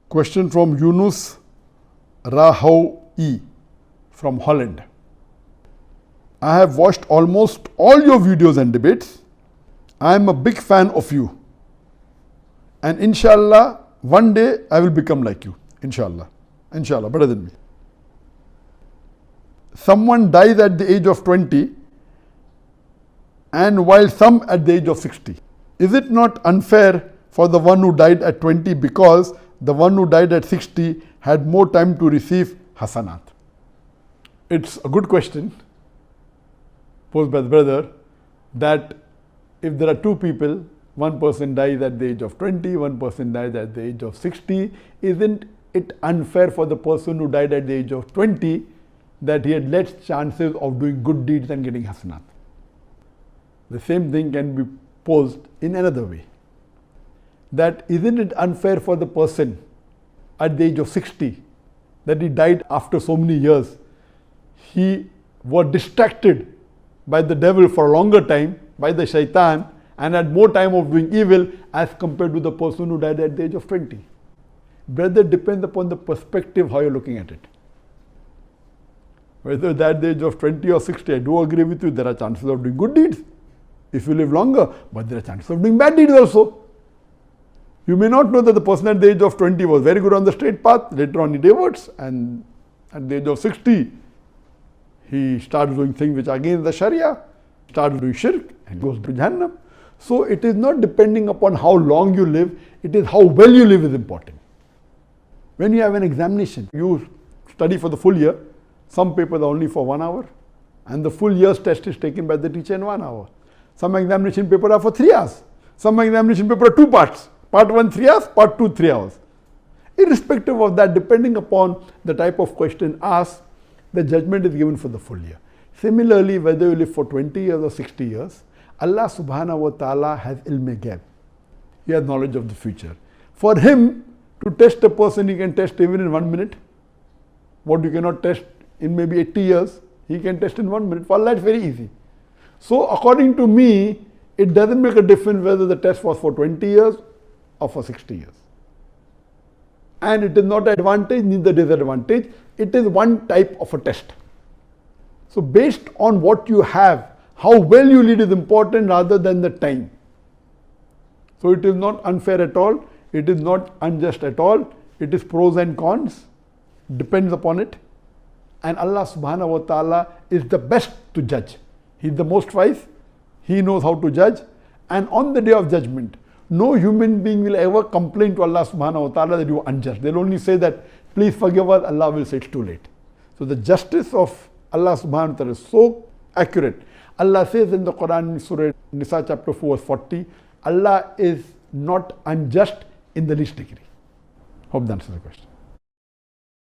Question from Yunus Rahoui from Holland. I have watched almost all your videos and debates. I am a big fan of you. And inshallah, one day I will become like you. Inshallah. Inshallah, better than me. Someone dies at the age of 20 and while some at the age of 60. Is it not unfair for the one who died at 20 because the one who died at 60 had more time to receive hasanat? It's a good question posed by the brother, that if there are two people, one person dies at the age of 20, one person dies at the age of 60, isn't it unfair for the person who died at the age of 20 that he had less chances of doing good deeds and getting hasanat? The same thing can be posed in another way. That isn't it unfair for the person at the age of 60 that he died after so many years? He was distracted by the devil for a longer time, by the shaitan, and had more time of doing evil as compared to the person who died at the age of 20. Brother, depends upon the perspective how you're looking at it. Whether it's at the age of 20 or 60, I do agree with you, there are chances of doing good deeds if you live longer, but there are chances of doing bad deeds also. You may not know that the person at the age of 20 was very good on the straight path, later on he diverts, and at the age of 60, he starts doing things which are against the Sharia, starts doing shirk and goes to Jahannam. So it is not depending upon how long you live, it is how well you live is important. When you have an examination, you study for the full year, some papers are only for 1 hour, and the full year's test is taken by the teacher in 1 hour. Some examination papers are for 3 hours. Some examination papers are 2 parts. Part 1, 3 hours, part 2, 3 hours. Irrespective of that, depending upon the type of question asked, the judgment is given for the full year. Similarly, whether you live for 20 years or 60 years, Allah subhanahu wa ta'ala has ilm-e-ghaib. He has knowledge of the future. For him to test a person, he can test even in 1 minute. What you cannot test in maybe 80 years, he can test in 1 minute. For Allah, it's very easy. So according to me, it doesn't make a difference whether the test was for 20 years or for 60 years. And it is not an advantage, neither disadvantage. It is one type of a test. So based on what you have, how well you lead is important rather than the time. So it is not unfair at all. It is not unjust at all. It is pros and cons. Depends upon it. And Allah subhanahu wa ta'ala is the best to judge. He is the most wise. He knows how to judge. And on the day of judgment, no human being will ever complain to Allah subhanahu wa ta'ala that you are unjust. They'll only say that, please forgive us. Allah will say it's too late. So the justice of Allah subhanahu wa ta'ala is so accurate. Allah says in the Quran, Surah Nisa chapter 4, verse 40, Allah is not unjust in the least degree. Hope that answers the question.